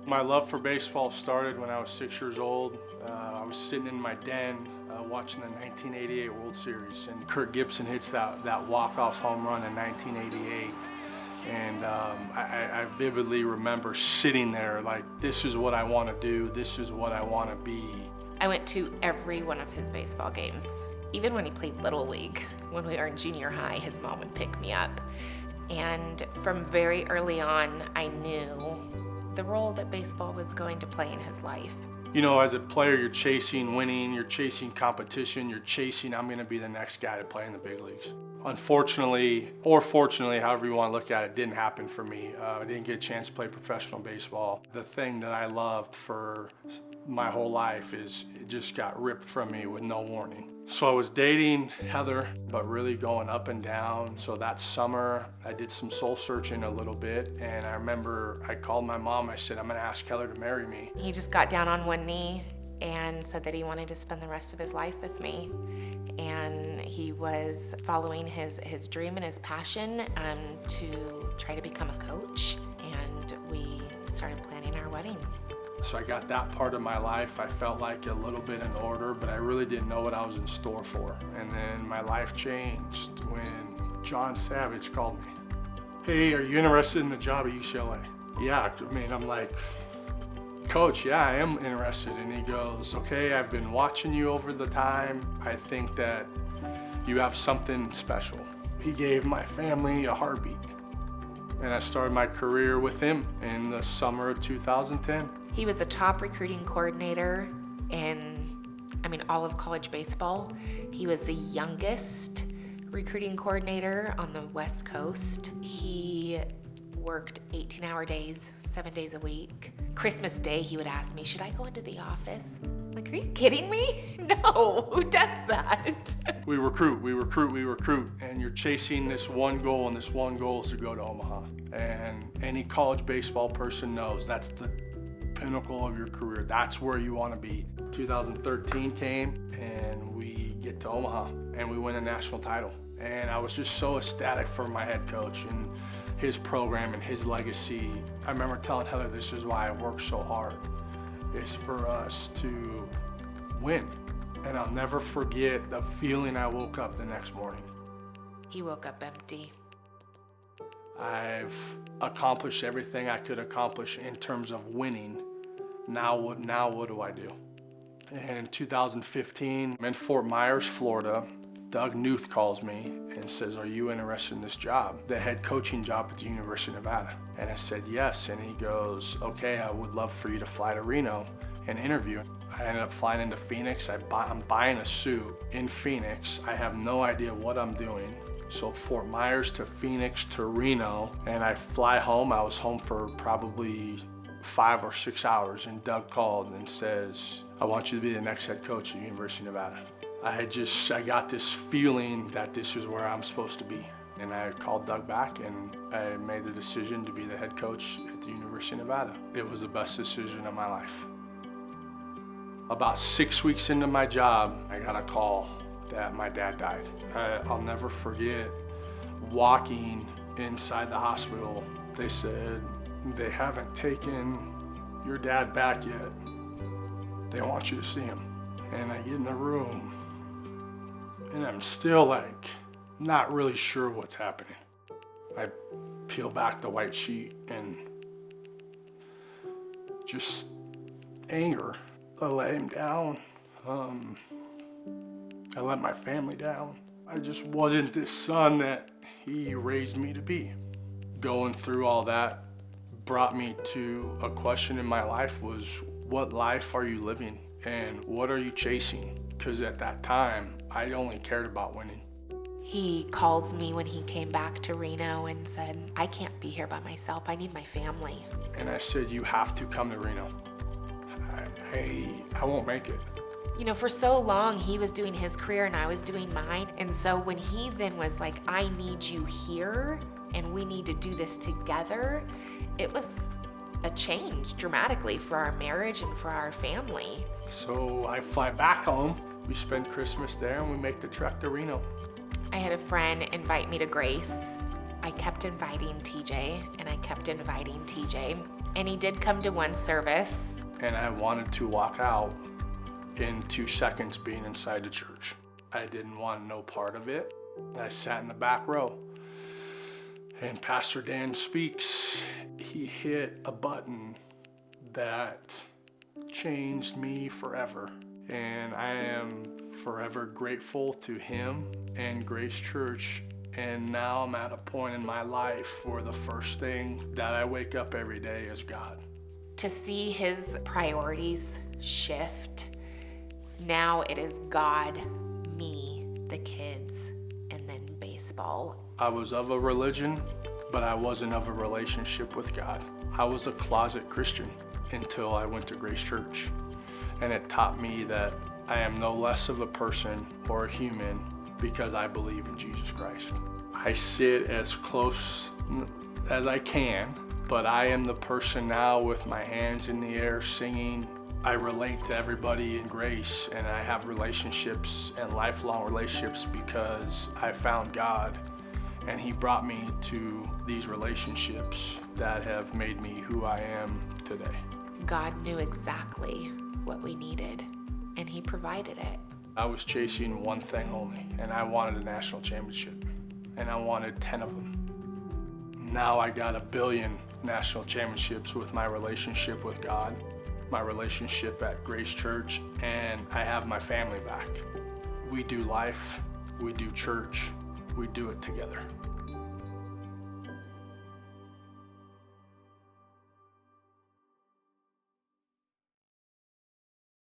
My love for baseball started when I was 6 years old. I was sitting in my den watching the 1988 World Series, and Kirk Gibson hits that walk-off home run in 1988. And I vividly remember sitting there like, this is what I want to do, this is what I want to be. I went to every one of his baseball games. Even when he played Little League, when we were in junior high, his mom would pick me up. And from very early on, I knew the role that baseball was going to play in his life. You know, as a player, you're chasing winning, you're chasing competition, you're chasing, I'm gonna be the next guy to play in the big leagues. Unfortunately, or fortunately, however you want to look at it, didn't happen for me. I didn't get a chance to play professional baseball. The thing that I loved for my whole life is it just got ripped from me with no warning. So I was dating Heather, but really going up and down. So that summer, I did some soul searching a little bit, and I remember I called my mom. I said, I'm gonna ask Heather to marry me. He just got down on one knee and said that he wanted to spend the rest of his life with me. And he was following his dream and his passion to try to become a coach. And we started planning our wedding. So I got that part of my life. I felt like a little bit in order, but I really didn't know what I was in store for. And then my life changed when John Savage called me. Hey, are you interested in the job at UCLA? Yeah, I mean, I'm like, Coach, yeah, I am interested. And he goes, okay, I've been watching you over the time. I think that you have something special. He gave my family a heartbeat. And I started my career with him in the summer of 2010. He was the top recruiting coordinator in, all of college baseball. He was the youngest recruiting coordinator on the West Coast. He worked 18-hour days, 7 days a week. Christmas Day, he would ask me, should I go into the office? Like, are you kidding me? No, who does that? We recruit, and you're chasing this one goal, and this one goal is to go to Omaha. And any college baseball person knows that's the pinnacle of your career. That's where you want to be. 2013 came, and we get to Omaha, and we win a national title. And I was just so ecstatic for my head coach and his program and his legacy. I remember telling Heather, this is why I work so hard, is for us to win. And I'll never forget the feeling I woke up the next morning. He woke up empty. I've accomplished everything I could accomplish in terms of winning. Now what do I do? And in 2015, I'm in Fort Myers, Florida. Doug Newth calls me and says, are you interested in this job, the head coaching job at the University of Nevada? And I said, yes. And he goes, okay, I would love for you to fly to Reno and interview. I ended up flying into Phoenix. I'm buying a suit in Phoenix. I have no idea what I'm doing. So Fort Myers to Phoenix to Reno, and I fly home. I was home for probably 5 or 6 hours, and Doug called and says, I want you to be the next head coach at the University of Nevada. I got this feeling that this is where I'm supposed to be. And I called Doug back, and I made the decision to be the head coach at the University of Nevada. It was the best decision of my life. About 6 weeks into my job, I got a call that my dad died. I'll never forget walking inside the hospital. They said, they haven't taken your dad back yet. They want you to see him. And I get in the room, and I'm still like, not really sure what's happening. I peel back the white sheet and just anger. I let him down. I let my family down. I just wasn't this son that he raised me to be. Going through all that brought me to a question in my life was, what life are you living and what are you chasing? Because at that time, I only cared about winning. He calls me when he came back to Reno and said, I can't be here by myself. I need my family. And I said, you have to come to Reno. I won't make it. You know, for so long, he was doing his career and I was doing mine. And so when he then was like, I need you here and we need to do this together, it was a change dramatically for our marriage and for our family. So I fly back home. We spend Christmas there and we make the trek to Reno. I had a friend invite me to Grace. I kept inviting TJ and I kept inviting TJ. And he did come to one service. And I wanted to walk out in 2 seconds being inside the church. I didn't want no part of it. I sat in the back row. And Pastor Dan speaks. He hit a button that changed me forever. And I am forever grateful to him and Grace Church. And now I'm at a point in my life where the first thing that I wake up every day is God. To see his priorities shift, now it is God, me, the kids, and then baseball. I was of a religion, but I wasn't of a relationship with God. I was a closet Christian until I went to Grace Church. And it taught me that I am no less of a person or a human because I believe in Jesus Christ. I sit as close as I can, but I am the person now with my hands in the air singing. I relate to everybody in Grace, and I have relationships and lifelong relationships because I found God, and he brought me to these relationships that have made me who I am today. God knew exactly what we needed, and he provided it. I was chasing one thing only, and I wanted a national championship, and I wanted 10 of them. Now I got 1 billion national championships with my relationship with God, my relationship at Grace Church, and I have my family back. We do life, we do church, we do it together.